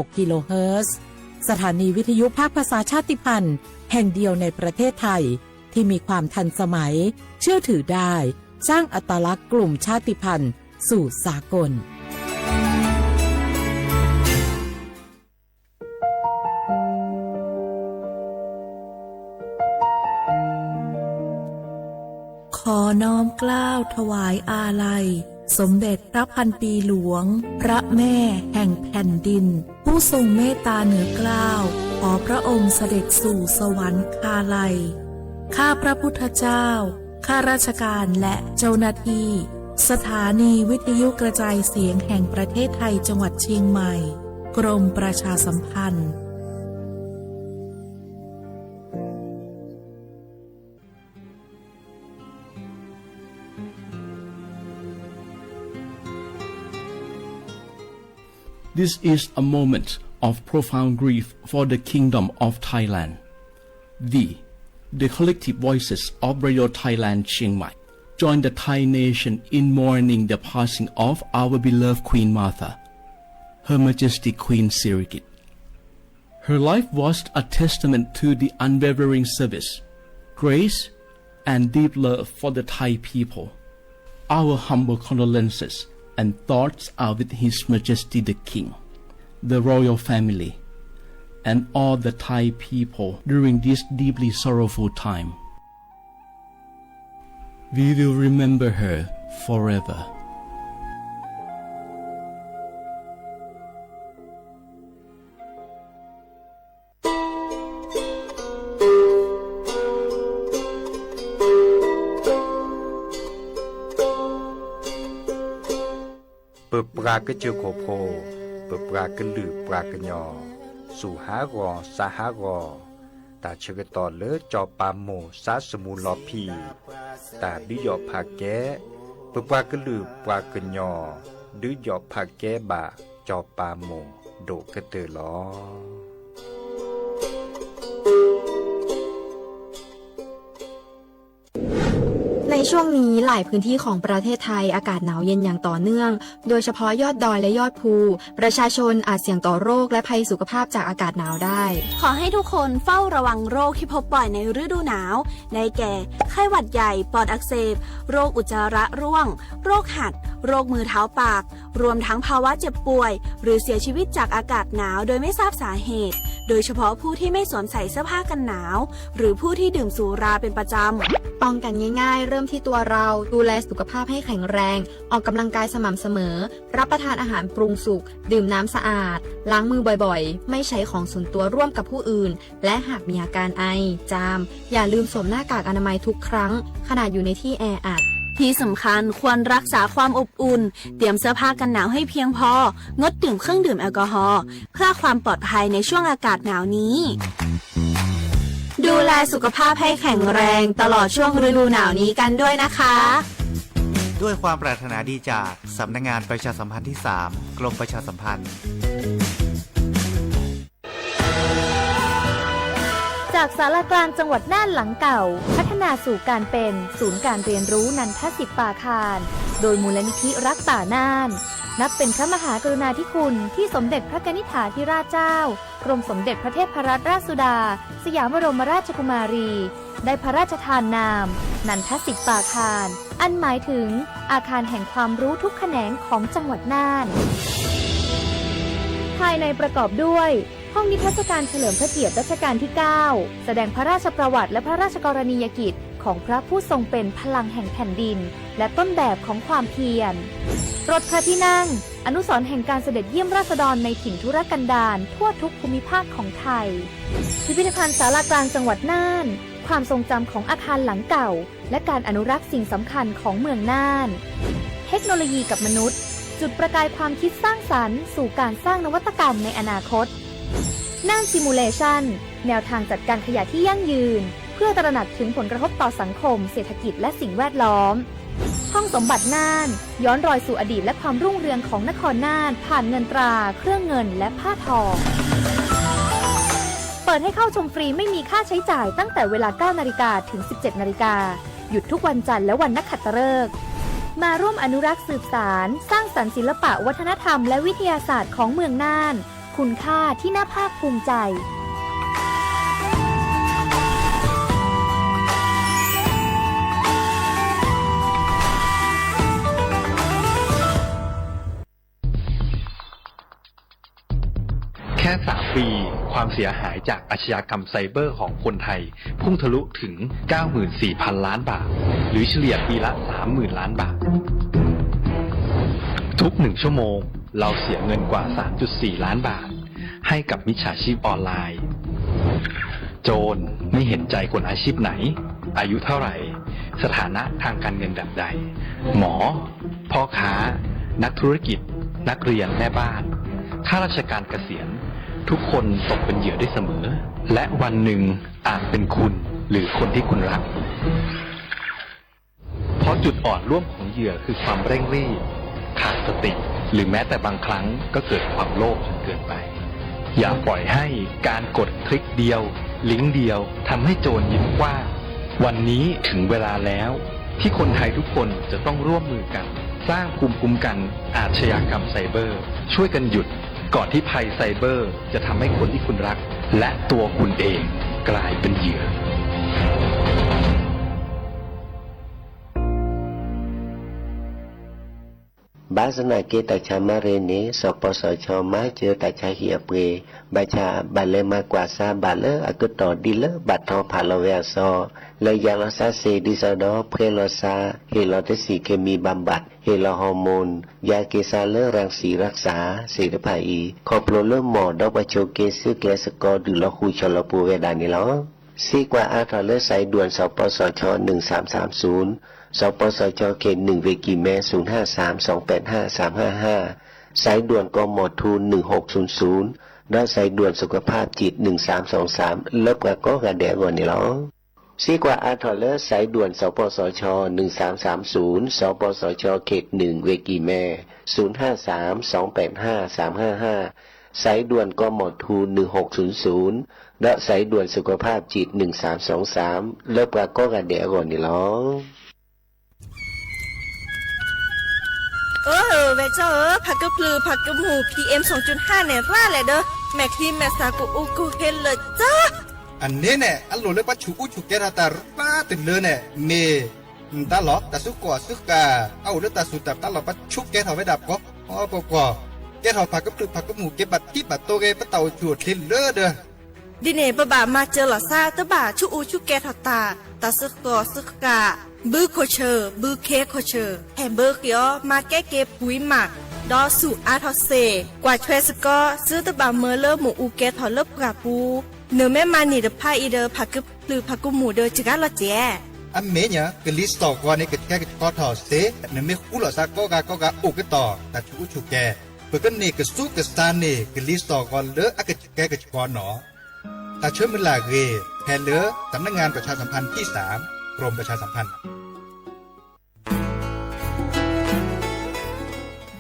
6 กิโลเฮิรตซ์สถานีวิทยุภาคภาษาชาติพันธุ์แห่งเดียวในประเทศไทยที่มีความทันสมัยเชื่อถือได้สร้างอัตลักษณ์กลุ่มชาติพันธุ์สู่สากลขอน้อมเกล้าถวายอาลัยสมเด็จพระพันปีหลวงพระแม่แห่งแผ่นดินผู้ทรงเมตตาเหนือเกล้าขอพระองค์เสด็จสู่สวรรคาลัยข้าพระพุทธเจ้าข้าราชการและเจ้าหน้าที่สถานีวิทยุกระจายเสียงแห่งประเทศไทยจังหวัดเชียงใหม่กรมประชาสัมพันธ์This is a moment of profound grief for the Kingdom of Thailand. The collective voices of Radio Thailand Chiang Mai join the Thai nation in mourning the passing of our beloved Queen Martha, Her Majesty Queen Sirikit. Her life was a testament to the unwavering service, grace, and deep love for the Thai people. Our humble condolences and thoughts are with His Majesty the King, the royal family, and all the Thai people during this deeply sorrowful time. We will remember her forever.เปิดปรากเจอโคโพเปิดปรากลือปรากยอสู่หากอสาหากอตาเชกตอเลจอปามโมสาสมูลอพีตาดิยอภาแกเปิดปรากลือปรากยอดิยอภาแกบาจอปามโมโดกะเตอลอในช่วงนี้หลายพื้นที่ของประเทศไทยอากาศหนาวเย็นอย่างต่อเนื่องโดยเฉพาะยอดดอยและยอดภูประชาชนอาจเสี่ยงต่อโรคและภัยสุขภาพจากอากาศหนาวได้ขอให้ทุกคนเฝ้าระวังโรคที่พบบ่อยในฤดูหนาวได้แก่ไข้หวัดใหญ่ปอดอักเสบโรคอุจจาระร่วงโรคหัดโรคมือเท้าปากรวมทั้งภาวะเจ็บป่วยหรือเสียชีวิตจากอากาศหนาวโดยไม่ทราบสาเหตุโดยเฉพาะผู้ที่ไม่สวมใส่เสื้อผ้ากันหนาวหรือผู้ที่ดื่มสุราเป็นประจำป้องกันง่ายๆเริ่มที่ตัวเราดูแลสุขภาพให้แข็งแรงออกกำลังกายสม่ำเสมอรับประทานอาหารปรุงสุกดื่มน้ำสะอาดล้างมือบ่อยๆไม่ใช้ของส่วนตัวร่วมกับผู้อื่นและหากมีอาการไอจามอย่าลืมสวมหน้ากากอนามัยทุกครั้งขณะอยู่ในที่แออัดที่สำคัญควรรักษาความอบอุ่นเตรียมเสื้อผ้ากันหนาวให้เพียงพองดดื่มเครื่องดื่มแอลกอฮอล์เพื่อความปลอดภัยในช่วงอากาศหนาวนี้ดูแลสุขภาพให้แข็งแรงตลอดช่วงฤดูหนาวนี้กันด้วยนะคะด้วยความปรารถนาดีจากสำนักงานประชาสัมพันธ์ที่ 3 กรมประชาสัมพันธ์จากศาลากลางจังหวัดน่านหลังเก่าพัฒนาสู่การเป็นศูนย์การเรียนรู้นันทศิษย์ป่าคารโดยมูลนิธิรักป่าน่านนับเป็นพระมหากรุณาธิคุณที่สมเด็จพระกนิษฐาธิราชเจ้ากรมสมเด็จพระเทพรัตนราชสุดาสยามบรมราชกุมารีได้พระราชทานนามนันทศิษย์ป่าคารอันหมายถึงอาคารแห่งความรู้ทุกแขนงของจังหวัดน่านภายในประกอบด้วยห้องนิทรรศการเฉลิมพระเกียรติรัชกาลที่ 9 แสดงพระราชประวัติและพระราชกรณียกิจของพระผู้ทรงเป็นพลังแห่งแผ่นดินและต้นแบบของความเพียรรถพระที่นั่งอนุสรณ์แห่งการเสด็จเยี่ยมราษฎรในถิ่นทุรกันดารทั่วทุกภูมิภาคของไทยพิพิธภัณฑ์ศาลากลางจังหวัดน่านความทรงจำของอาคารหลังเก่าและการอนุรักษ์สิ่งสำคัญของเมืองน่านเทคโนโลยีกับมนุษย์จุดประกายความคิดสร้างสรรค์สู่การสร้างนวัตกรรมในอนาคตน่านซิมูเลชันแนวทางจัดการขยะที่ยั่งยืนเพื่อตระหนักถึงผลกระทบต่อสังคมเศรษฐกิจและสิ่งแวดล้อมห้องสมบัติน่านย้อนรอยสู่อดีตและความรุ่งเรืองของนครน่านผ่านเงินตราเครื่องเงินและผ้าทองเปิดให้เข้าชมฟรีไม่มีค่าใช้จ่ายตั้งแต่เวลา 9 นาฬิกาถึง 17 นาฬิกาหยุดทุกวันจันทร์และวันนักขัตฤกษ์มาร่วมอนุรักษ์สืบสานสร้างสรรค์ศิลปะวัฒนธรรมและวิทยาศาสตร์ของเมืองน่าน คุณค่าที่น่าภาคภูมิใจแค่3 ปีความเสียหายจากอาชญากรรมไซเบอร์ของคนไทยพุ่งทะลุถึง 94,000 ล้านบาทหรือเฉลี่ยปีละ 30,000 ล้านบาททุก1 ชั่วโมงเราเสียเงินกว่า 3.4 ล้านบาทให้กับมิจฉาชีพออนไลน์โจรไม่เห็นใจคนอาชีพไหนอายุเท่าไหร่สถานะทางการเงินแบบใดหมอพ่อค้านักธุรกิจนักเรียนแม่บ้านข้าราชการเกษียณทุกคนตกเป็นเหยื่อได้เสมอและวันหนึ่งอาจเป็นคุณหรือคนที่คุณรักเพราะจุดอ่อนร่วมของเหยื่อคือความเร่งรีบขาดสติหรือแม้แต่บางครั้งก็เกิดความโลภจนเกินไปอย่าปล่อยให้การกดคลิกเดียวลิงก์เดียวทำให้โจรยิ้มกว้างวันนี้ถึงเวลาแล้วที่คนไทยทุกคนจะต้องร่วมมือกันสร้างภูมิคุ้มกันอาชญากรรมไซเบอร์ช่วยกันหยุดก่อนที่ภัยไซเบอร์จะทำให้คนที่คุณรักและตัวคุณเองกลายเป็นเหยื่อ บาสนาเกตชามาเรเนสปสชมาเจอตาชาเหียเปบาชาบาเลมากว่าซาบาเลอกุตอดิเลบัดทอพาลเวซอเลยาลซาเซดิซาดอเพลซาเฮลอเตสีเคมีบำบัดเฮลฮอร์โมนยาเกซาเลรังสีรักษาเสดภาอีคอโปรเลหมอดอกบโชเกซึแกสกอดือลคูชลปูเวดานิลอซีกว่าอาทอเลสายด่วนสปสช1330สปสชเขต1เวกิเม0532855355สายด่วนกมทู1600และสายด่วนสุขภาพจิต1323ลบกะก็กะแดกว่านี่หรอซีกว่าอาทอเลสายด่วนสปสช1330สปสชเขต1เวกิเม0532855355สายด่วนกมทู1600และสายด่วนสุขภาพจิต1323ลบกะก็กะแดกว่านี่หรอเวเจ้าผักกระพลือผักกระหมู PM 2.5เนี่ยว่าแหละเด้อแม็กทีแมสากูอูกูเฮนเลยจ้าอันนี้เนี่ยอันโลเลปัจจุอุจุเกราตาป้าติดเลยเนี่ยเมตาหลอกตาสุกว่าสุกาเอาเลือตาสุดตาหลอกปัจจุเกทเอาไว้ดับก็อ๋อปกเกทเอาผักกระพลือผักกระหมูเก็บบัตรที่บัตรโตเกปะเต่าจุดเทนเลอเด้อดิเน่บะบ่ามาเจอหล่อซาตะบ่าชูอูชูเกทตาตาสุกตัวสุกาบือโคเชอร์บือเคโคเชอร์แฮมเบอร์เกียวมาแก้เก็บปุ๋ยหมักดอสู่อาทอเซกว่าเทรสก็ซื้อตะบ่าเมอเลอร์หมูอูเกทอเลิบกราปูเนื้อแม่มานี่เดพาอีเดอผักกึบหรือผักกุหมูเดอจิกาละเจอันเมเนี่ยกลิสต์ต่อก่อนนี่ก็แค่ก็ทอเซเนื้อไม่คู่หล่อซาก็กะอุกต่อแต่ชูชูแกเปิดกันนี่ก็สู้กับซานนี่กลิสต์ต่อก่อนเลออะก็แกก็ก่อนหนอแต่เชื่อมันลาเกแทนเลอสำนักงานประชาสัมพันธ์ที่3กรมประชาสัมพันธ์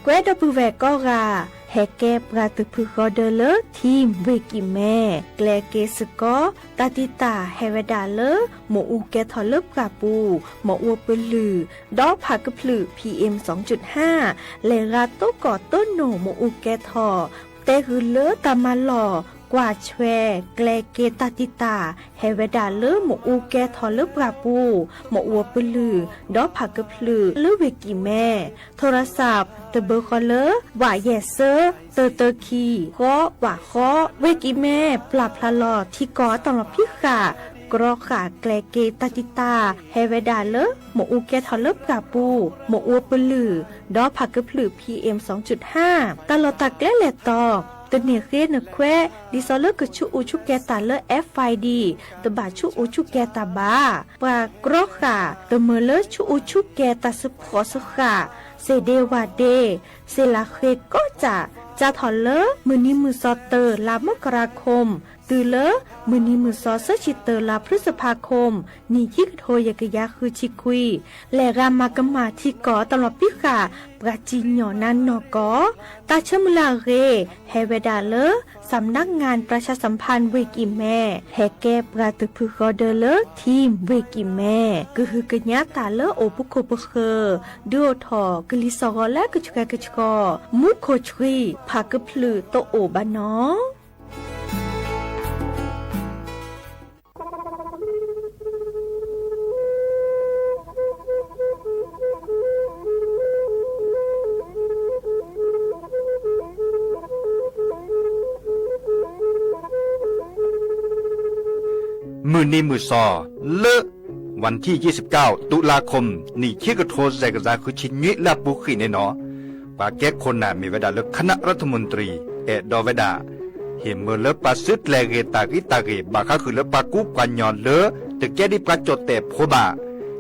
เกวดปูแวก็กาแฮเก็บราตพึกอเดเลทีมเวกิแม่แกลเกสกอตาติตาเฮเวดาเลหมูอูเกทอลบกาปูหมออวปลือดอผักกะพลือ PM 2.5 เลราโตกอต้นโนหมูอูเกทอเตคือเลตามาหล่อกว่าแชแกลเกตาติตาเฮเวดาเลหมูอูแกทอลบราปูหมออวปลือดอผักกะพลือเลเวกิแม่โทรศัพท์เตเบอร์คอเลว่าแยเซอร์เตอคีก็ว่าข้อเวกิแม่ปรับพลาลอที่กอตลอดพิขากรอขาแกลเกตาติตาเฮเวดาเลหมออูแกทอลบราปูหมออวปลือดอผักกะพลือ PM 2.5 ตลอดตะแกลเลตอตเนเรนแควดิซอเลกชูอูชูแกตาเล FID ตบาชูอูชูแกตาบาปากรอค่ะตเมเลชูอูชูแกตาสพอสค่ะเซเดวาเดเซลาเคก็จะถอนเลมือนี้มือซอเตอร์ลามกราคม ตือเลอมือนี้มือซอเซชิเตอร์ลาพฤษภาคมนี่ยิกโทยกะยาคือชิคุยและรามากมาที่ก่อตลอดปิกาปราจีนหยอนันนอกอตาเชมลาเรเฮเวดาเลอสำนักงานประชาสัมพันธ์เวกิแม่แฮแกปราตึกพึกอเดเลอทีมเวกิแม่ก็คือกะญาตาเลอโอปุโคปเคดูทอกลิซอและกะชกะกะชกอมุโคชรีพากะพลือโตโอบานอมือนี้มือซอเลอะวันที่29ตุลาคมนี่คิกโทแซกซาคือชิญละปุขีเนเนาะปาแก้คนน่ะมีเวลาเลิกคณะรัฐมนตรีดอเวดาเห็นเมื่อเลปาซึดแลเกตากิตาเกบาคาคือเลปากุกวนยอนเลตึกแกดิปาจดแต่โพบา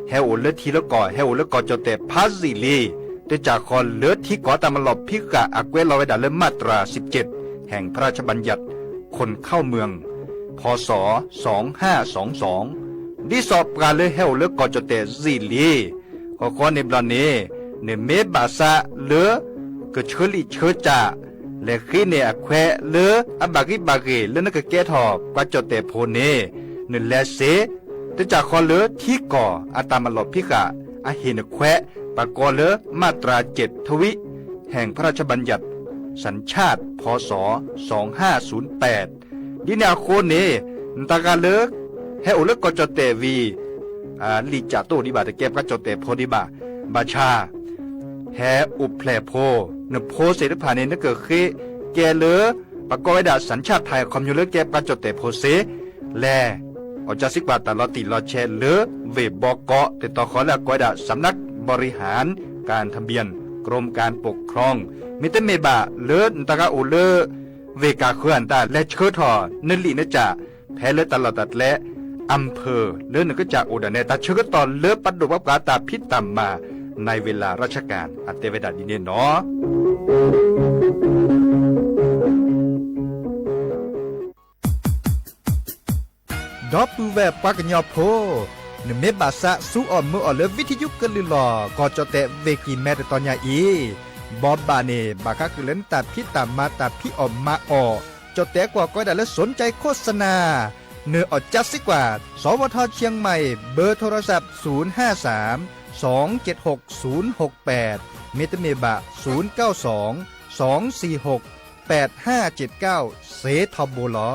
เฮโอเลทีละก่อเฮโอเลก่อจดแต่พาซิลีแต่จากคอนเลที่ก่อตามลอบพิกะอักเวลอเวดาเลมาตรา17แห่งพระราชบัญญัติคนเข้าเมืองพศ2522ดิสอบการเลเฮลเลก่อจดแต่ซิลีก็ขอในบลาเนเนเมบาซาเลก็เชลิเชจาและขี้เนอแควเลอบากิบาเกเลนกแกทอกว่าจดแต่โพเนเนแลเซแต่จากคอเลที่ก่ออาตามลอบพิกะอาเฮนแควปากอเลมาตรา7ทวิแห่งพระราชบัญญัติสัญชาติพศ2508ดินาโคเนตากาเลเฮโอเลก็จดแต่วีลิจาโตดิบาตะแกก็จดแต่โพดิบาบาชาแฮอุแพลโพนโพเสรพาเนนเกเคแกเลปะกอยดาสัญชาติไทยคอมยูเลแกปะจดแต่โพเสแลอจาสิกว่าตลอดติลอแชเลเวบอกอแต่ต่อขอละกอยดาสำนักบริหารการทะเบียนกรมการปกครองมิเตเมบาเลตากาโอเลเวกาเคลื่อนตาและเชิดทอนลินจ่าแพ้เลตลอดตัดและอำเภอเลื่อนก็จากอุดรเนตาเชื่อตอนเลือปัดดุวับกาตาพิษตามมาในเวลาราชการอัตเตเวดาดินเนเนาะดอปูแวปากญอโพนเมบาซะสู้อ่อนมืออ่อนเลวิทยุกลือหลอก็จะแต่เวกีแม่ตอนยาอีบอบบาเนบาคาคือเล่นตาพิษตามมาตาพิออมมาออจะแต่กว่าก็ได้และสนใจโฆษณาเนื้ออดจัดสิกว่าสวทเชียงใหม่เบอร์โทรศัพท์053-276-068เมตรเมบะ092-246-8579เสทบลอ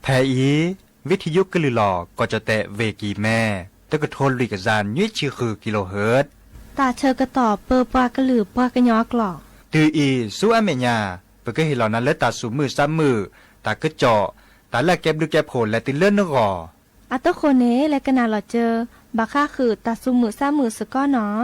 แพอีวิทยุกลือหลอก็จะแตะเวกีแม่ตะกะโทนลิกซานยุ้ยชื่อคือกิโลเฮิรตซ์ตาเชอกระตอบเปอปากระหลือปากระยอกหลอกตืออีสู้อเมญาเปก็เห็นเหล่านั้นและตาสูมือซ้ำมือตากระเจาะตาแลกแก็บดูแก็บโผล่และติเลื่อนนกออัตโคเนและกนาหลอเจอบาค่าคือตาสูมือซ้ำมือสก้อเนาะ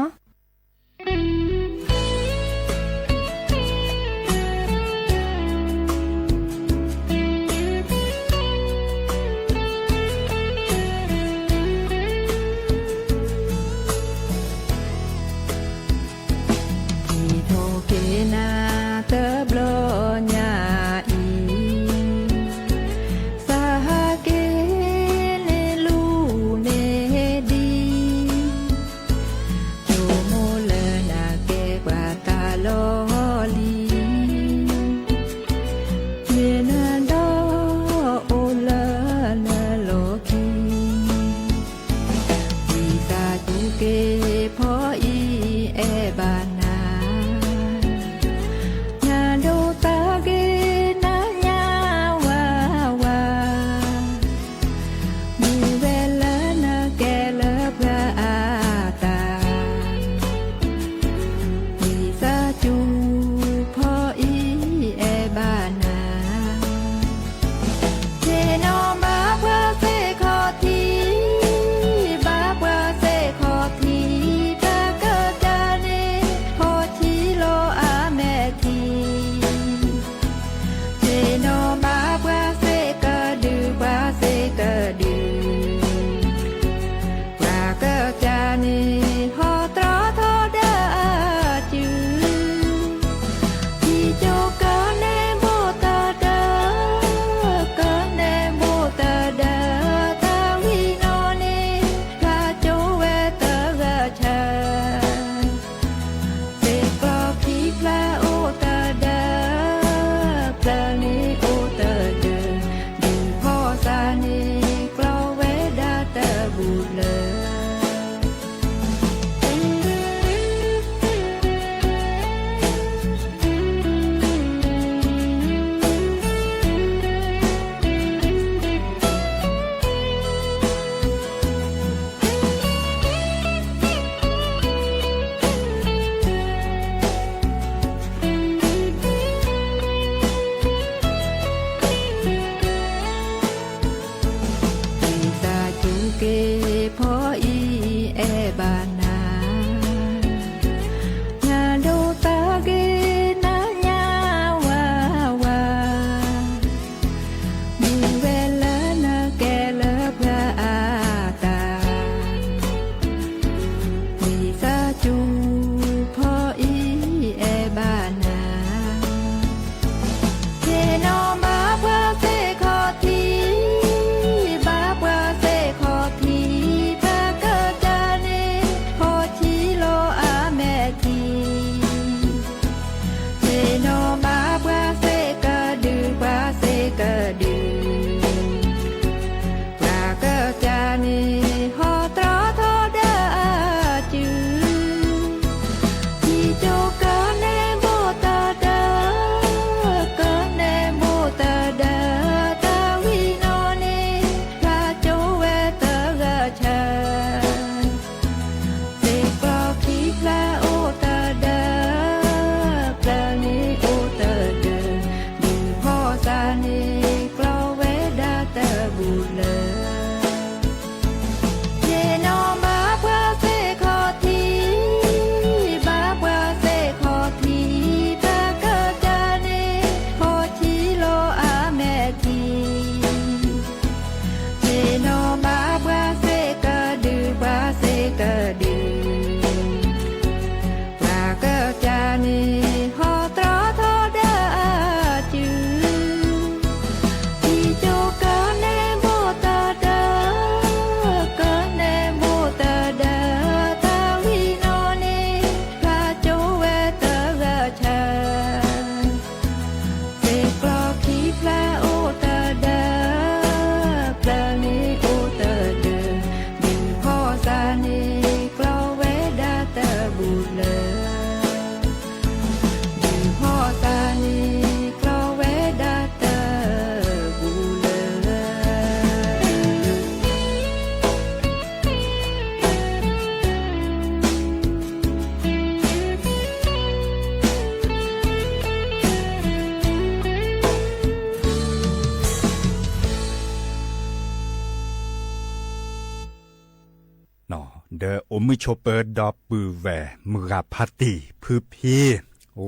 เดออมิโชเปอร์ดอปือแวมือราพัตติพือพี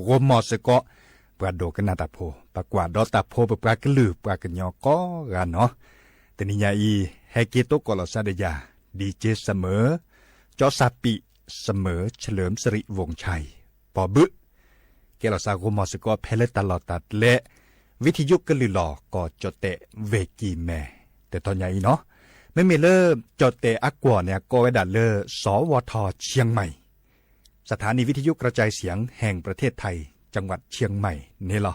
โรมอสก็ปราโดกันนาตาโพปากว่าดอตาโพปปรากลือปรากญอก็กันเนาะแต่นิยาอีแฮเกโตกอลซาเดยาดีเจเสมอจอซาปิเสมอเฉลิมสิริวงศ์ชัยปอบึเกลซาโรมอสก็เพลตลอดตัดและวิทยุกลือหลอก็จดเตะเวกีแม่แต่ตอนใหญ่เนาะไม่มีเลิกจดเตะอักกว่าเนี่ยก็ไว้ดัดเลอสวทเชียงใหม่สถานีวิทยุกระจายเสียงแห่งประเทศไทยจังหวัดเชียงใหม่นี่หรอ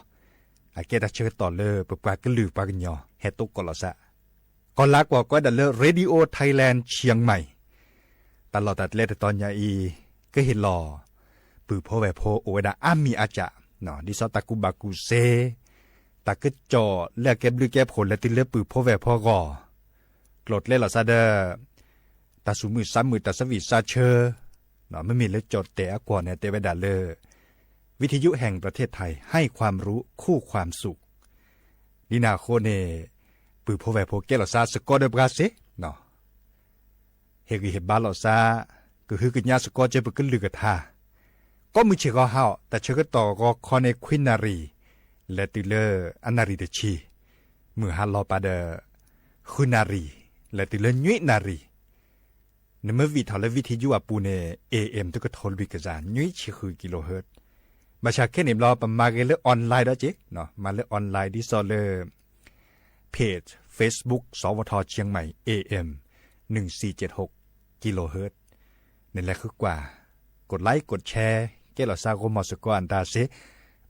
อาเกตเชิญต่อเลอปปากลือปากญอเฮตุกกลซะก่อนลากว่าก็ดัดเลอเรดิโอไทยแลนด์เชียงใหม่ตลอดตัดเลแต่ตอนใหญ่ก็เห็นหล่อปือพ่อแวพ่อโอเวดาอามีอาจาเนาะดิซอตากุบากุเซตาก็จ่อเลือกแก็บลือแก็บผลและติเลือปือพ่อแวพ่อกอกลดเล่หล่อซาเดอตาสูมือซ้ำมือตาสวีซาเชอเนาะไม่มีเลือจดแต่กว่าเนี่ยเตเวดาเลอวิทยุแห่งประเทศไทยให้ความรู้คู่ความสุขดินาโคเนปือพ่อแวพ่อแกหล่อซาสกอเดบราเซเนาะเฮกิเฮบาหล่อซาก็คือกิญญาสกอเจปกลือกะทาก็มือเชก็เฮาแต่เชก็ต่อก็คอในควินนารีและติเลออันนารีเดชีมือฮัลลอปาเดคุนารีและติเลอยุยนารีในเมื่อวิทาและวิทยุอาปูเนAM ตุกทอลวิกจานยุยชิคือกิโลเฮิรตซ์มาชาแค่นิมรอปมาเกเลออนไลน์ได้เจ๊เนาะมาเลออนไลน์ดิซอเลอเพจ Facebook สวทเชียงใหม่ AM 1476กิโลเฮิรตซ์นี่แหละคือกว่ากดไลค์กดแชร์แกเราซาโกมอสกอันดาเซ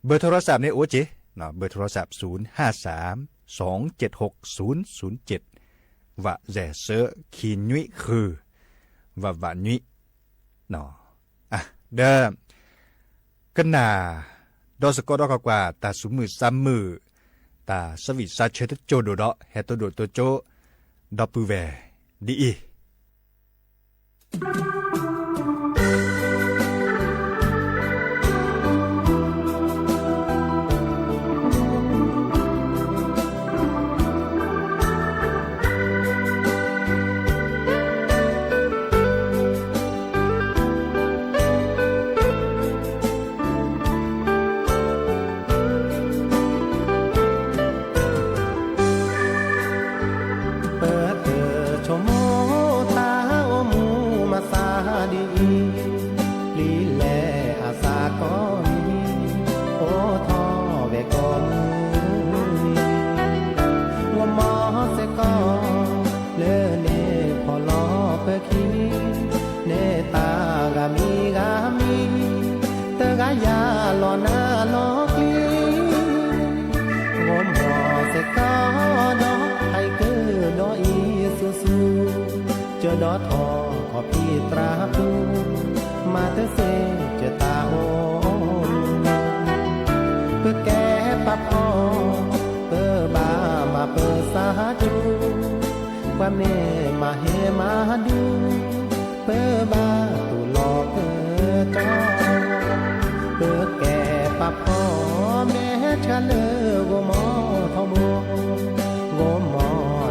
เบอร์โทรศัพท์ในโอเจเนาะเบอร์โทรศัพท์053-276-007ว่าแจเซอคีนุยคือว่านุยเนาะอ่ะเดิมกันนาดอสกอดอกกว่าตาสุมือซ้ำมือตาสวิซาเชตโจโดดอเฮตโดโตโจดอปูเวดีอีดอทอขอพี่ตราปูมาเตเซจะตาโอเพื่อแก้ปับอ้อเพื่อบามาเปิดสาจูว่าเมมาเฮมาดูเพื่อบาตุหลอกเพื่อจอเพื่อแก้ปับอ้อแม่ชะเลโกมอทอมโกมอ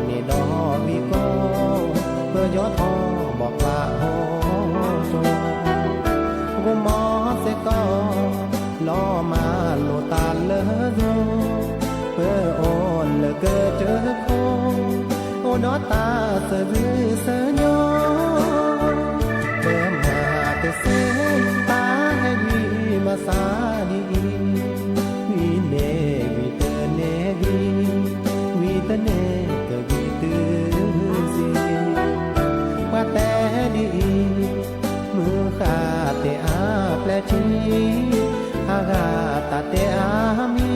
นี่ดอมีก็เพื่อยอทอบอกว่าโหโจกูมอเสก็ล้อมาโลตาเลอโยเพื่อโอนเลเกิดเจอโคโอดอตาเสือเสือยอเพื่อมาเตเสตาให้ดีมาสาดีวีเนวีเตเนวีเตเนเกวีตือซีว่าแต่ดีมือขาเตอาแปลชีอากาตาเตอามี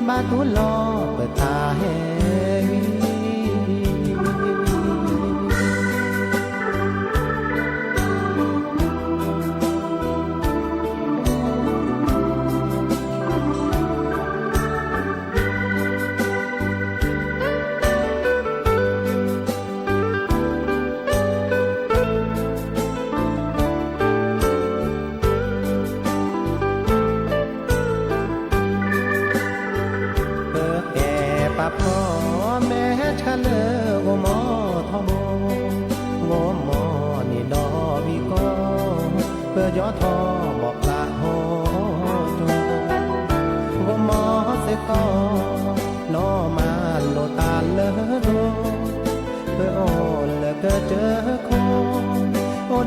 บาตุลอเปิดตาแหวีเ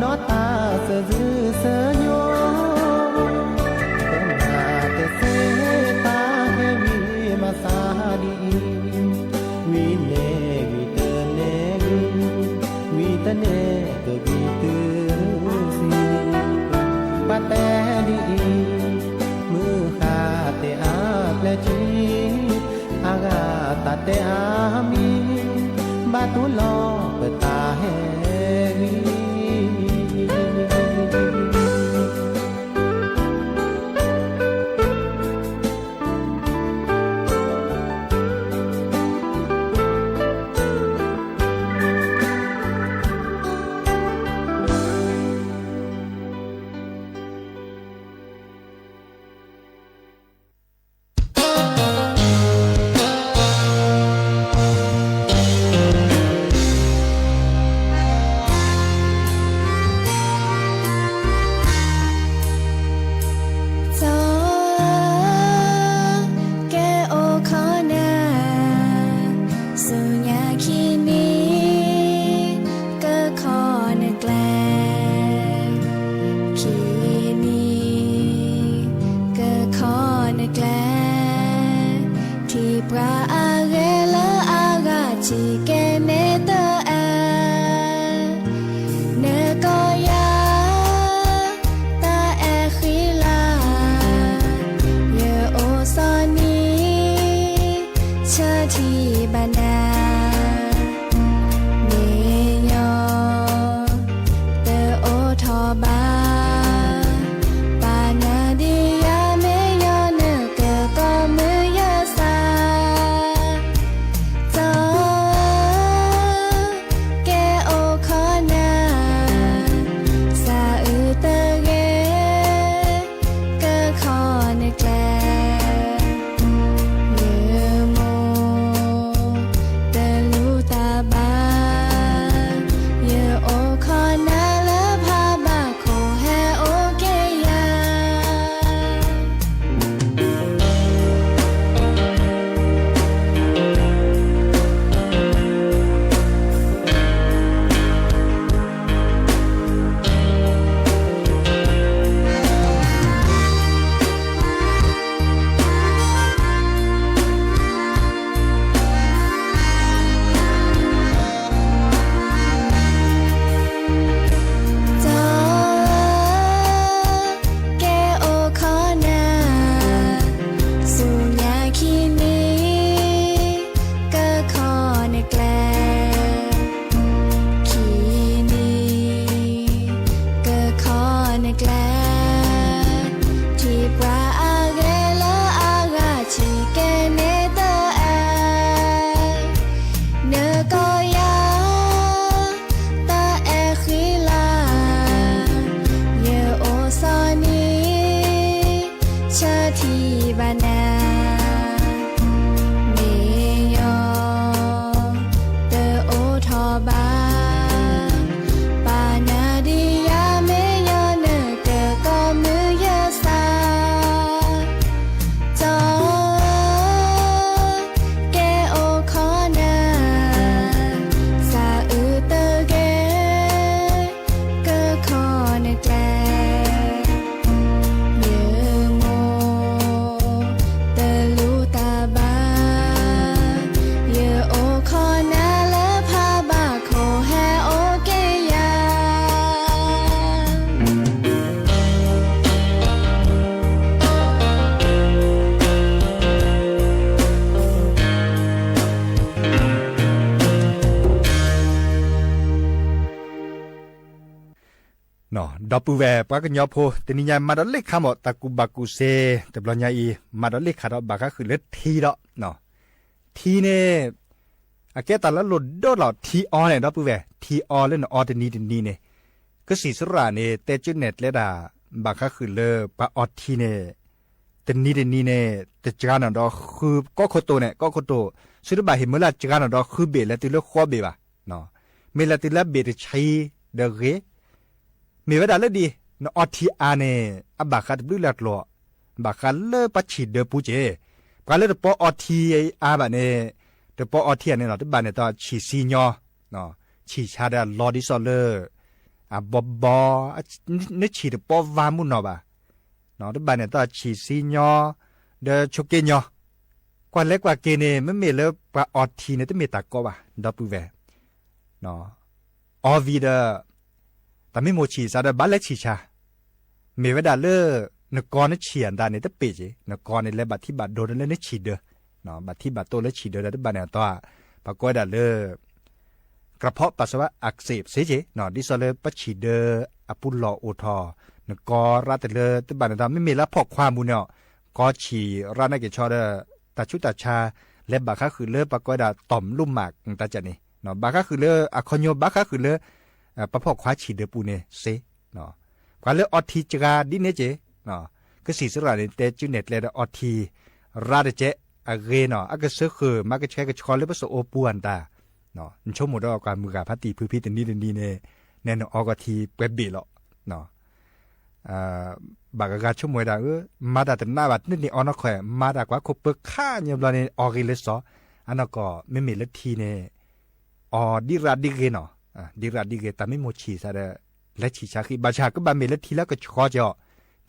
นอตาเสือซื้อเสือโยต้นหาเตเสตาเฮวีมาสาดีวีเนวีเตเนวีตเนกวีตือสีปะแต่ดีมือขาเตอาและจีอากาตาเตอามีบาตุลอเปตาเฮวีเนาะดอปูแวปะกันยอโพตนิยามมาดอเล็กคำตะกุบักกุเซแต่บลญาอีมาดอเล็กขาดบักก็คือเล็ดทีดอเนาะทีเนอาแกตาละหลุดโดดหลอดทีออเนี่ยดอปูแวทีออเล่นออตนี้เนี่ยก็สีสุราเนี่ยเตจุเน็ตเลดาบักก็คือเลปะออทีเนี่ยแต่นี้เนี่ยแต่จานดอคือก็โคโตเนี่ยก็โคโตสุดบาเห็นเมื่อไรจานดอคือเบลและติเลข้อเบบ่ะเนาะเมลติลเบจะใช้เดเรมีเวลาเลยดีนอทีอาเนี่ยบักขัดบลูลัดหล่อบักขัดเลปัจฉิดเดปูเจปาเลตปอทีอาบะเนี่ยเดปอทีเนี่ยเนาะที่บ้านเนี่ยต่อฉีซีญอเนาะฉีชาดาลอดิซอเลอ บนึกฉีดปอวามุนเนาะบ่าเนาะที่บ้านเนี่ยต้องฉีดซีญอเดชกเกญอกว่าเล็กกว่าเกเนไม่มีเลยปะออทีเนี่ยต้องมีตากบ่าดอปูเวเนาะออวีเดแต่ไม่โมฉีซาเดบ้านเล็กฉีชามีเวลาเลิกนกรนี่เฉียนได้เนี่ยต้องปิดจีนกรนี่เลยบัดที่บัดโดนเลยนี่ฉีดเด้อเนาะบัดที่บัดโตเลยฉีดเด้อที่บ้านเนี่ยตัวปะก้อยได้เลิกกระเพาะปัสสาวะอักเสบเสียจีเนาะดิซอเลยปะฉีดเด้ออปุลลอโอทอนกรัตเลยที่บ้านเนี่ยไม่มีแล้วพอกความบุญเนาะก็ฉีร้านนักเก็ตชอเด้อตาชุตาชาและบางครั้งคือเลิกปะก้อยได้ต่อมลุ่มหมากตาจันนี่เนาะบางครั้งคือเลิกอะคอนโยบางครั้งคือเลิกปะพอกคว้าฉีดเด้อปูเนี่ยเซเนาะกว่าเลิกออทีจกาดิเนเจเนาะก็สีสระเนี่ยเตจุเน็ตเลยออทีราดเจอะเกเนาะอะก็เสือคือมาก็ใช้ก็ชอเลยผสมโอปวนตาเนาะชมหมดอกการมือกับพัตติพื้นพิษนี่เนี่ยแน่นออกทีเว็บบีหรอเนาะบากกาชั่วโมงได้มาดาแต่หน้าบัดนี่ออนอคอยมาดากว่าคบเปิกค่าเนี่ยเราเนี่ยออกิเลสออันนั้นก็ไม่มีเลทีเนี่ยออดิราดิเกเนาะดิราดิเกแต่ไม่โมชีซะเด้และชีชาคีบาชาก็บามีเลทีแล้วก็ชอจ่อ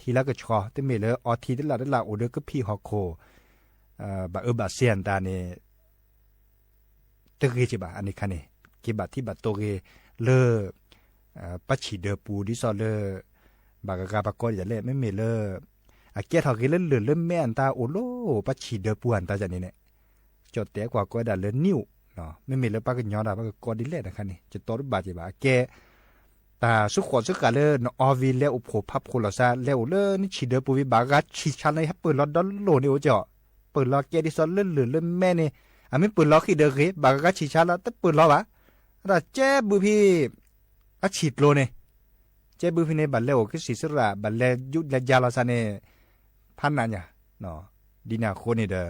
ทีแล้วก็ชอแต่มีเลยออทีได้ละโอเดอร์ก็พี่ฮอโคบาบาเซียนตาเนี่ยตะเกจิบาอันนี้คันนี่กีบาที่บาโตเกเลปัจฉิเดปูดิซอเลบากกาบากออย่าเล่ไม่มีเลอาเกียทอกิเล่เหลือเล่แม่นตาโอโลปัจฉิเดปูอันตาจันนี่เนี่ยจดแต่กว่าก็ได้เลนิ้วเนาะไม่มีเลปากยอดาปากกอดิเล่นะคันนี่จะตอดบาจิบาแกตาสุขสุขกาเลนอวีเลอุโผพับโคลาซาเลวเลนี่ฉิเดปูวิบากาชิชันเลยฮับเปิดลอดอลโลนี่โอเจาะเปิดลอแกดิซอเล่เหลือเล่แม่นี่อันไม่เปิดลอขี้เดอเกบากาชิชันแล้วแต่เปิดลอวะแต่เจ๊บุพี่อาฉีดโลเนี่ยเจ้าบุพินในบัลเล่โอคือศิสระบัลเล่ยุดและยาลาซาเน่พันนั่นเนี่ยเนาะดีนาโคนี่เดอ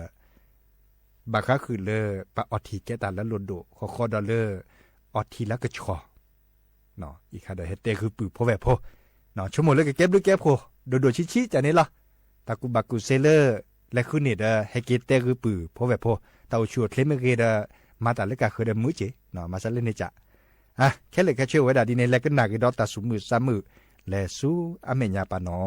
บางครั้งคือเลปะออทีแกตาแล้วลดโดคอดอลเลอร์ออทีแล้วก็ชอเนาะอีกคาเดเฮเตคือปือพอแบบพอเนาะชั่วโมงแล้วก็เก็บด้วยแก็บพอโดชิจากนี้ล่ะตากูบักกูเซเลอร์และคือนี่เดเฮเกเตคือปือพอแบบพอตาชัวเคลมเกเดมาแต่ละก็คือเดมือเจเนาะมาซะเล่นนี่จ้ะแค่เลยแค่ช่วยไว้ดาดีในแลกกันหนักดอตาสุมือสามมือแลสู้อเมญญาปานอ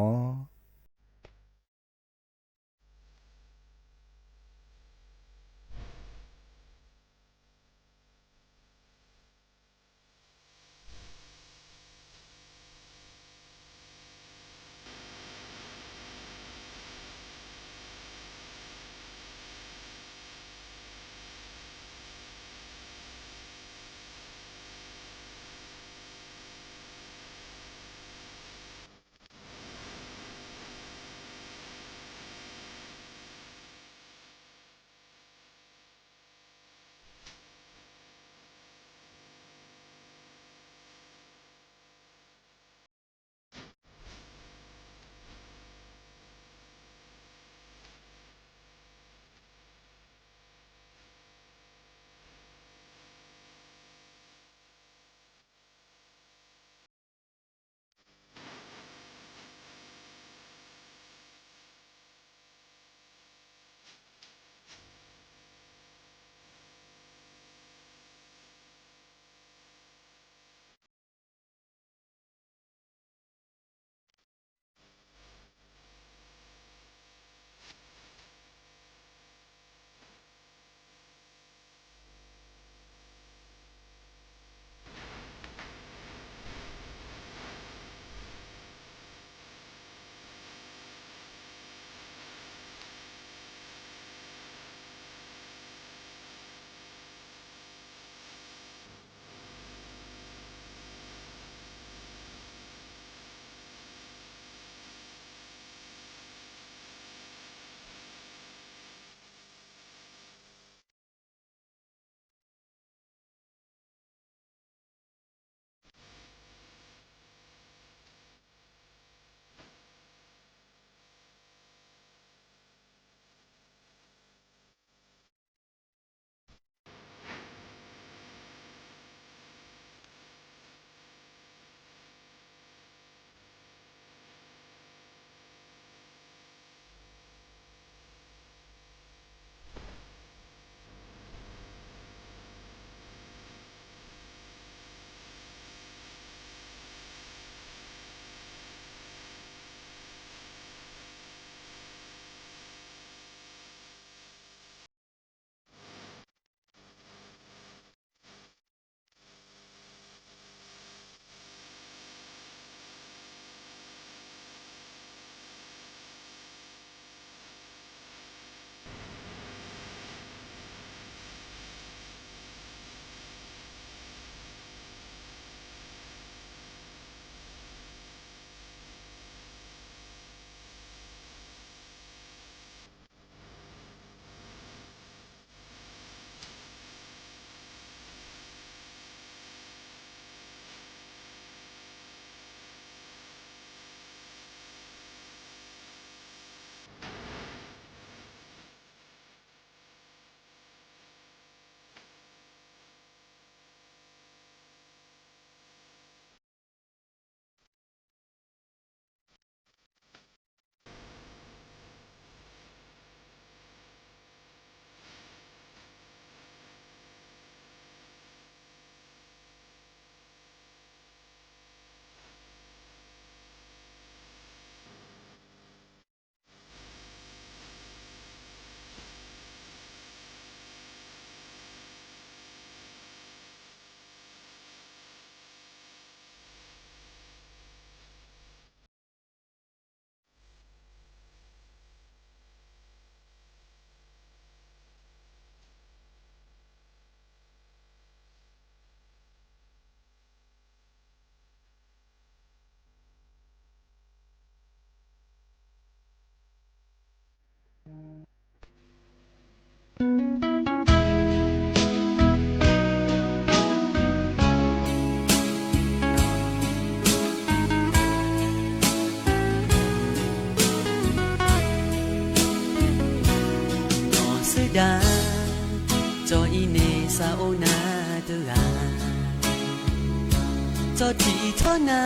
จอที่เท่านา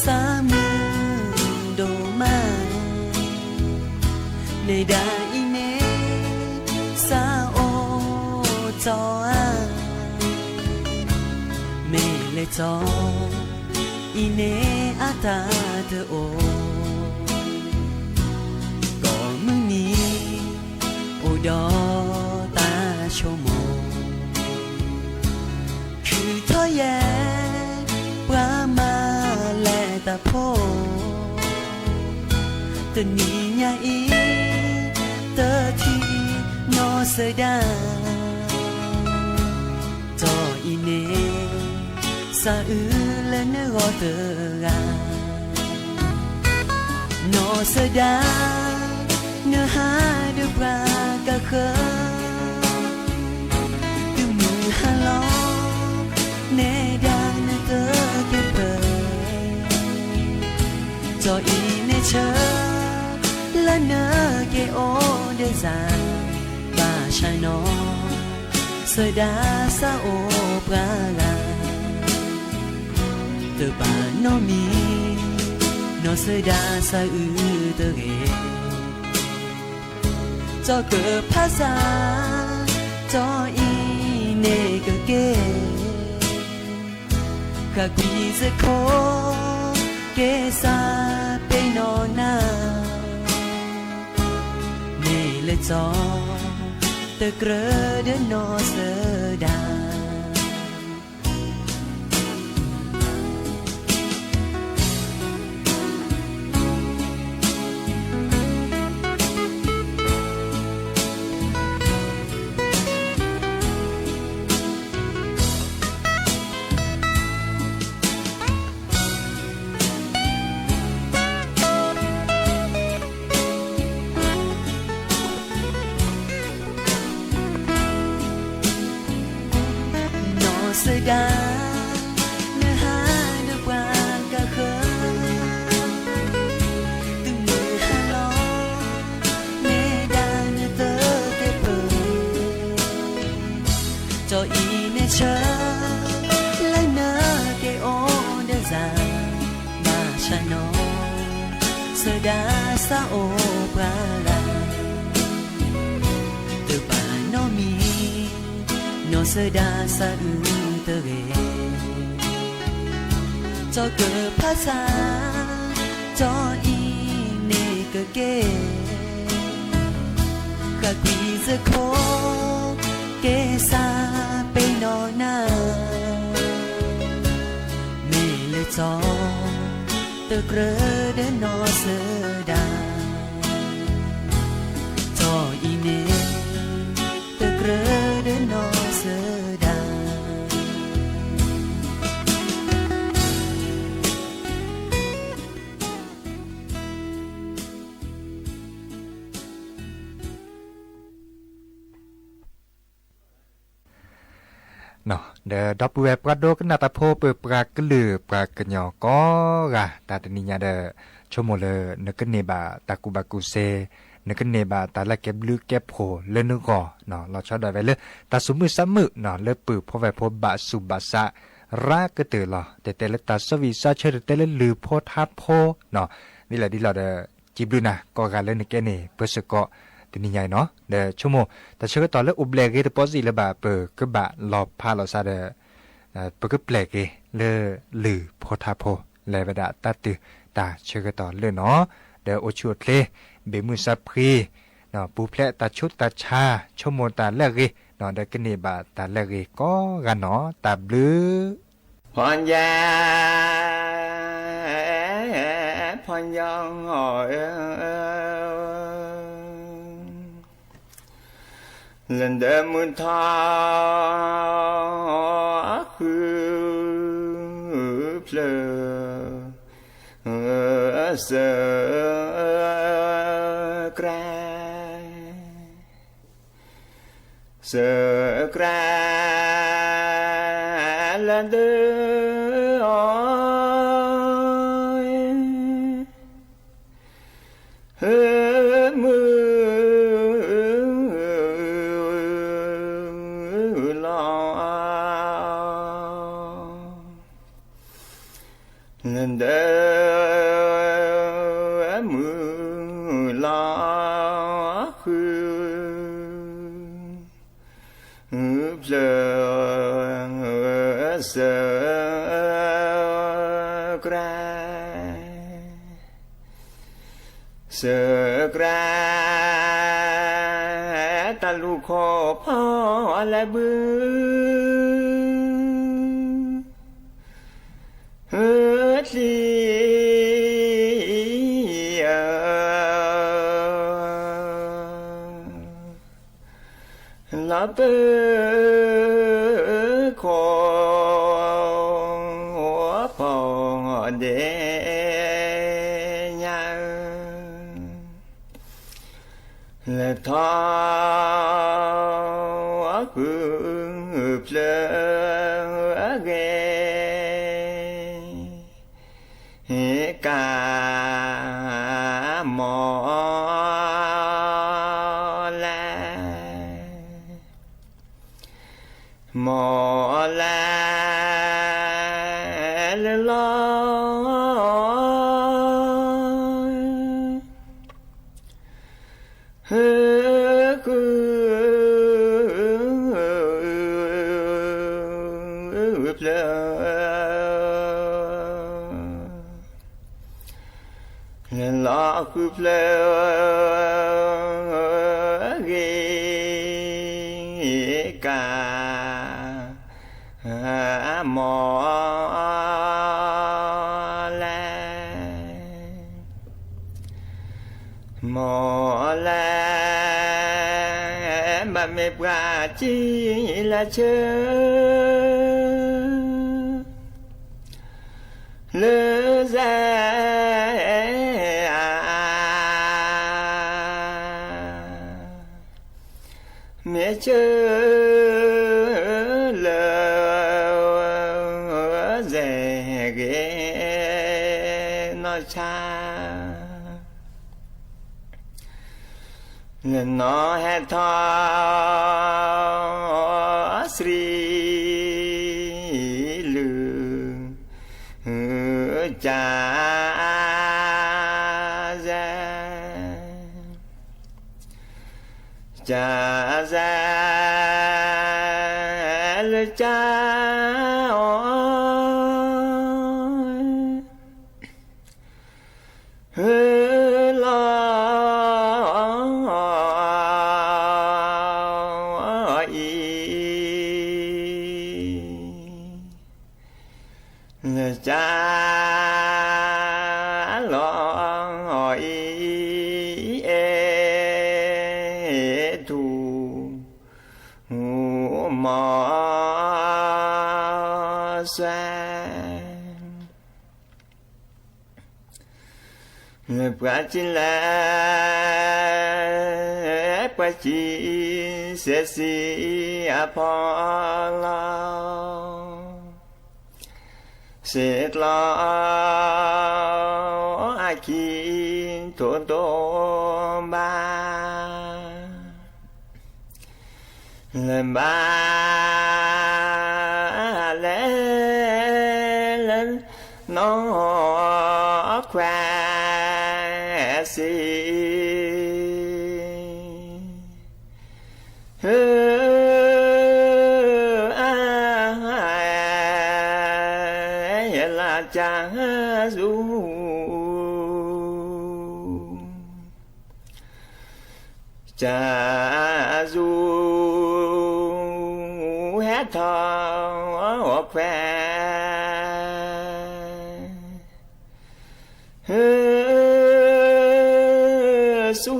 สามือโดมาในดาอีเนสาโอจออาเมเลจออีเนอาตาเตโอก็มึงนี้โอดอตาโชโมคือเธอแย่ปรามาแลตาโพตะนีญาอีเตอทีนอเสดาจออีเนสาอือและเนรอเตอกานอเสดาเนื้อหาเดือบรากะเคอดูมือฮาลอเนดานเตอเก็บเปิดจออีเนเชอและเนอเกโอเดซาบาชานอเสดาซาโอปรากาเตบานอมีนอเสดาซาอือเตเกจอเกิดภาษาจออีเนกเกกะกุยเซโคเกซาเปนอนาเนเลจอเตเกรเดนอเสดาเสดาเนื้อหาเดือบรากะเคอตึงมือฮาลอเนดาเนเตอเกเปิจออีเนเชอและเนอเกโอเดซาบาชานอเสดาซาโอปราลาเตบานอมีนอเสดาซาอือเตเกจอเกิดภาษาจออีเนกเกกะกุยเซโคเกซาเปนอนาเมเลจอเตเกรเดนอเสดาจออีเนเตเกรเดนอเสดาเนาะเดดอปเวปราโดกนาตาโพเปปรากลือปรากะญอก็กะตาตนิญาเดชโมเลนกเนบาตากุบากุเซนกเนบาตาละเก็บลือเก็บโผเลนึกอเนาะเราชอดไว้เลยตาสุมือซัมมือเนาะเลปือพอไว้พบะสุบาสะรากะเตอลอแต่ละตาสวิซาเชเตละลือโพทัดโพเนาะนี่แหละที่เราเดจิบลูนะก็กาเลนเกเนเปสก็ตนิญาเนาะเดชั่วโมแต่เชื่อตอนแล้วอุบเลเกตปอสิละบาเปกะบะลอบพาเราซาเดปกะแปลกเกเลลือโพทัดโพเลวดาตาตือตาเชื่อต่อเลยเนาะเดโอชัวเพลเบมือซับพรีเนาะปูแพลตาชุดตาชาชั่วโมตาเลกเกเนาะเดกเนบาตาเลกเกก็กันเนาะตาบลือพรยาพรยองหอยlần đêm mưa tha khứ plơ sơ kra lần đêm lần đỡ mưa lá khư giờ giờ ra ta lu kho phò la bư hớt li la bư kho phò để là thọ hương phơ ghê cả mò la lo la khư phê ghê cả mò la bà mẹ bà chi là chớ lỡ ra mẹ chớ lỡ rẻ ghé nó cha nên nó hết thọ sri lư cha ra le cha quả chỉ là quả chỉ sẽ si Apollo sẽ lo ai khi thôn tô ba lần ba lên nó khoe si là cha du hết thọ khoe su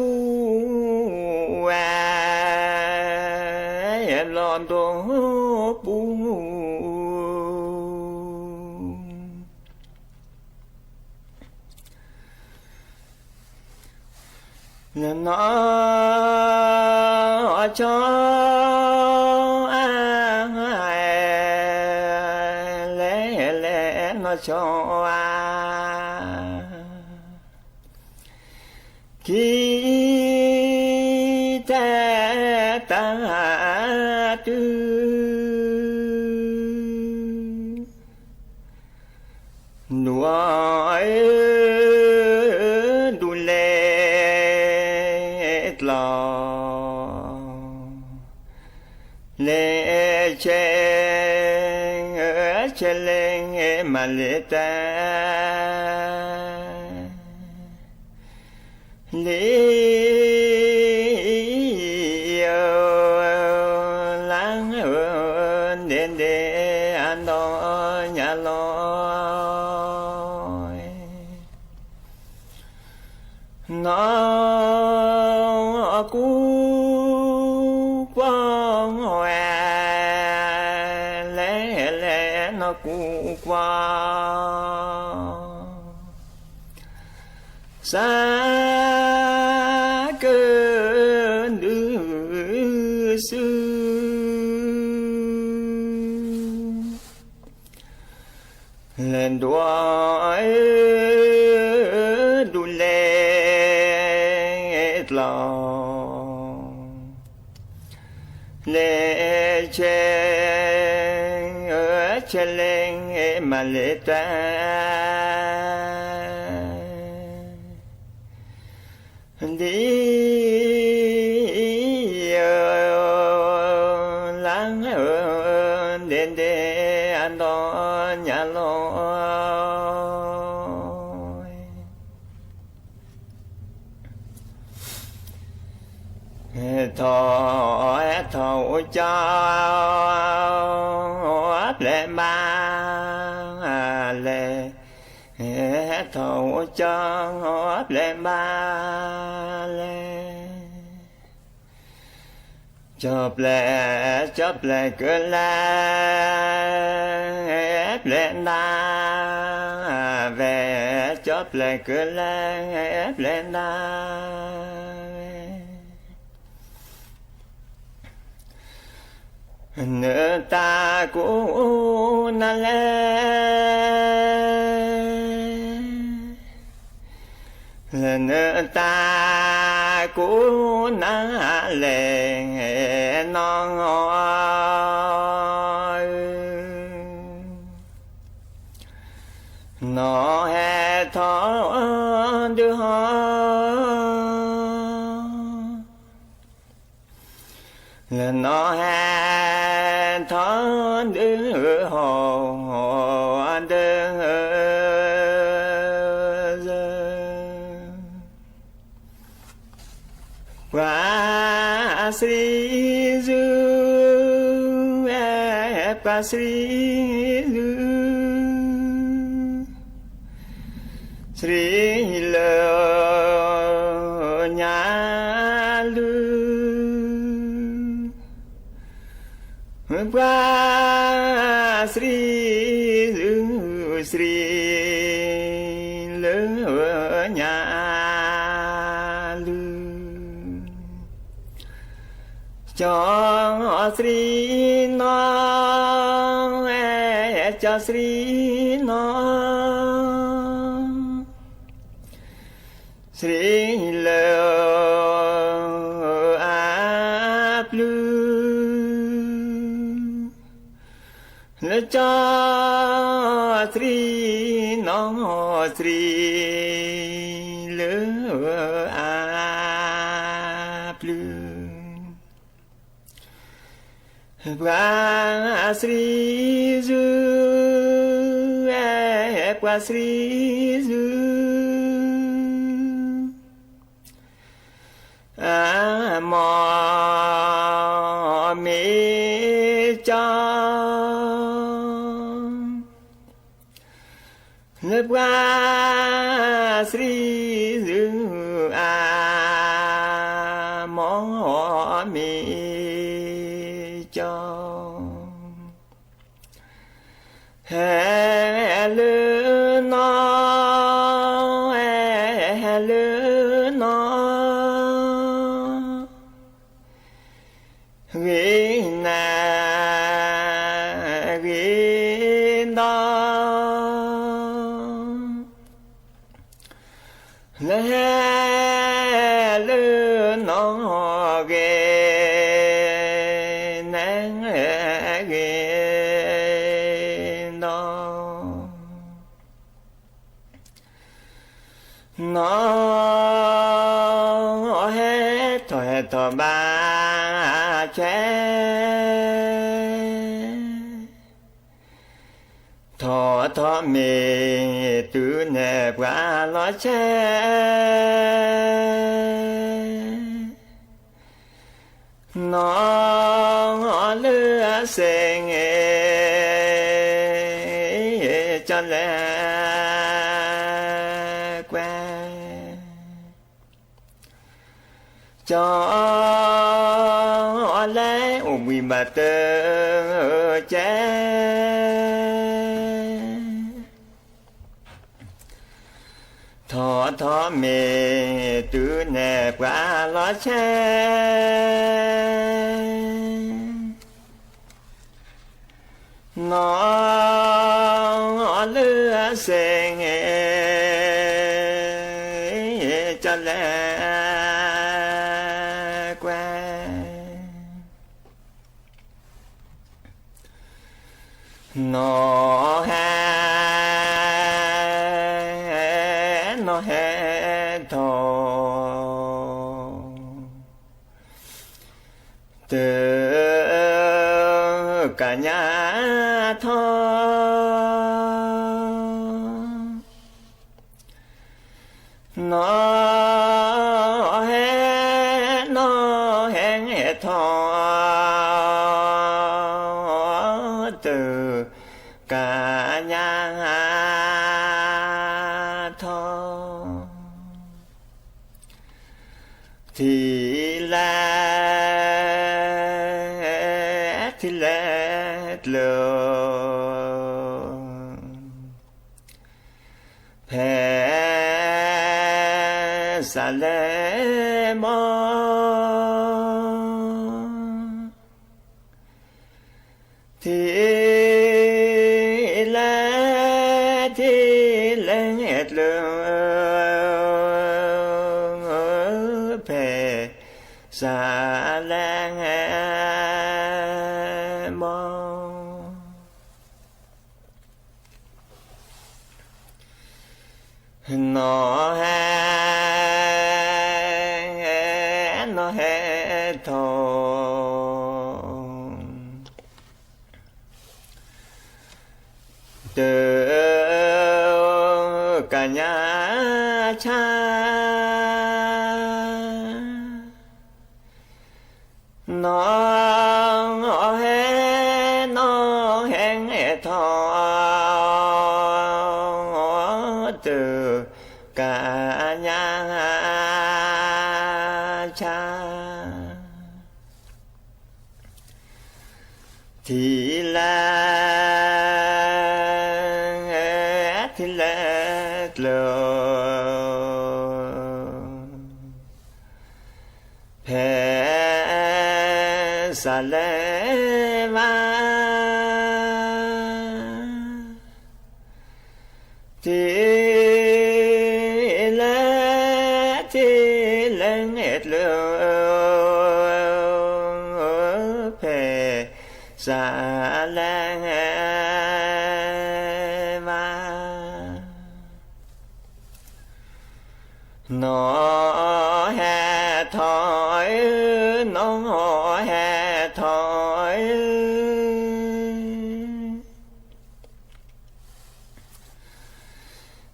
em lon đồ bu nên nó cho lẽ nó cho khi ta tư nuôi đu lệ lo lệ che lên mà lệ ta lệ láng đến để ăn đó nhà lối nó cú quang hoa lẽ lẽ nó cú quang xa cơn đưa xưa lên đuổi đu lệ lòng lệ che lên mà lệ ta đi láng đến để ăn đó nhà lối thọ cho lệ ba lệ thầu cho lệ ba lệ chớp lệ cứ lệ na về chớp lệ cứ lệ na nữ ta cũng na nữ ta cũng na lệ non nó hè thọ đưa họ nó hè thọ đưa họ đưa qua Sri Du qua Sri Du Sri Lơ Nhà Lư qua Sri Du Sri Lơ Nhà cho Sri nó cho Sri nó Sri Lơ áp lưu lỡ cho Sri nó Sri Lơ áp lưu qua Sri Du qua Sri Du mò mi cho lớp qua Sri Du mò mi cho hè lư nó hè lư nó vì na vì đó hè lư nó ghê nắng ghê đó nó hết thôi ba che thọ mê tư nè qua lo che nó lửa sen cho lẽ quen cho lẽ ui mà tơ che thọ mê tư nè qua lo che nó lửa sen cho lẽ quen nó hết thọ từ cả nhà thọ nó hết thọ từ cả nhà thọ thì lét lờ phê xa lê mơ thì lét lờ phê xa lê mơ nó hết thọ từ cả nhà cha nó hết thọ từ cả nhà cha thì lét lờ phê xa lê va thì hết lờ phê xa lê va nó hết thói nó hết thói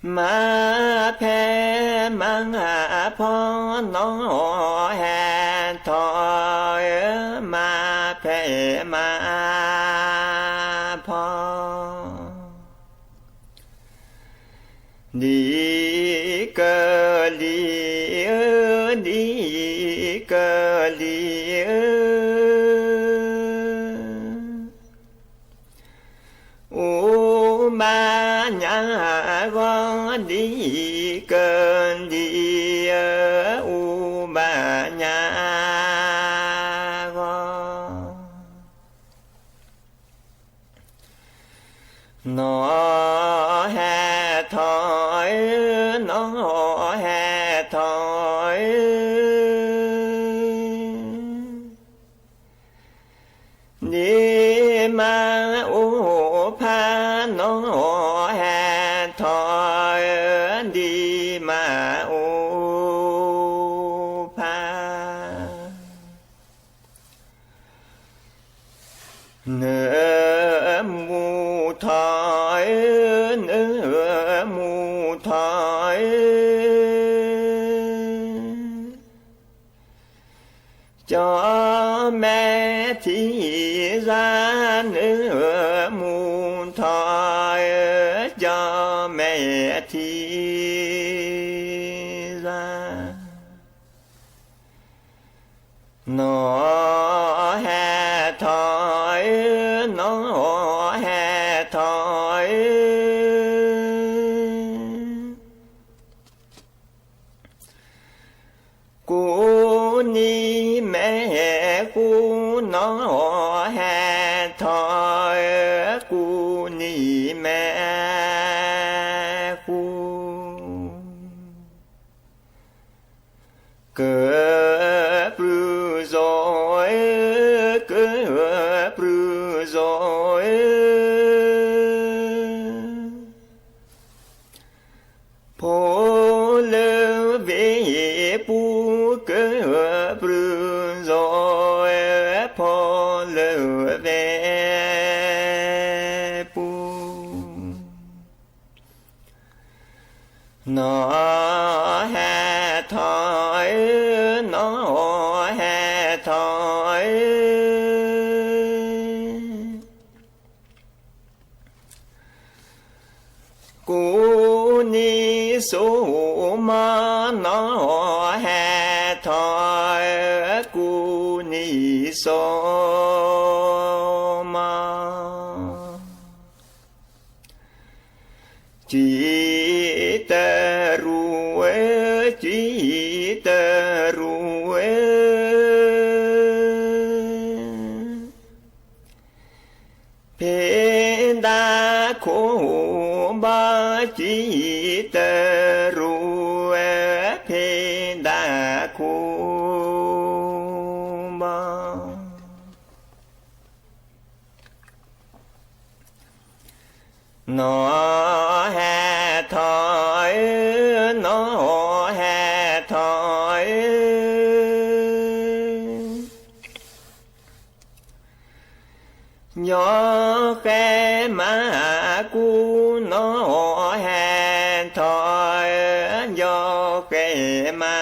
mà phê mang hạ phó nó hết thói mà phê mà phó đi cơ li u ma nhà go đi cơ li u ma nhà go nó hết thói nó hết thói đi mà u pha nó hết thói ดีมาโอภาเนื้อมูถอยเนื้อมูถอยจอแม่ที่ร้านเนื้อมูถอยจอแม่ที่ร้านหนอแห่ถอยหนอแห่ถอยกูนี่แม่กูหนอแห่ถอยกูนี่แม่กูเกิดปรือโซยเกิดปรือโซยพอเลเวปูเกิดปรือโซยพอเลเวปูหนอแห่ถอยหนอแห่ถอยกูนี่สูมาหนอแห่ถอยกูนี่โซมาจีตรูเอจีตรูเอเพดาโคบาจีตรูเอเพดาโคบาหนอแห่ถอยหนอแห่ถอยยอแค่มากูหนอแห่ถอยยอแค่มา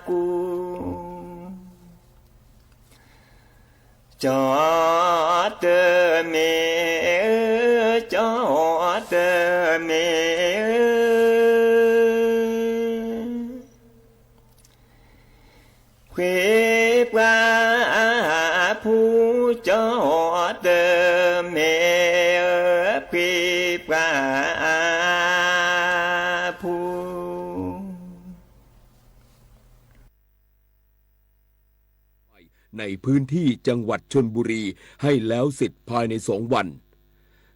กูจอเตเมจอเตเมเควปาผู้จอเตเมเควปาผู้ในพื้นที่จังหวัดชลบุรีให้แล้วเสร็จภายใน2 วัน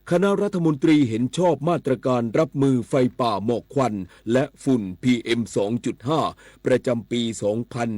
คณะรัฐมนตรีเห็นชอบมาตรการรับมือไฟป่าหมอกควันและฝุ่น PM 2.5 ประจำปี 2000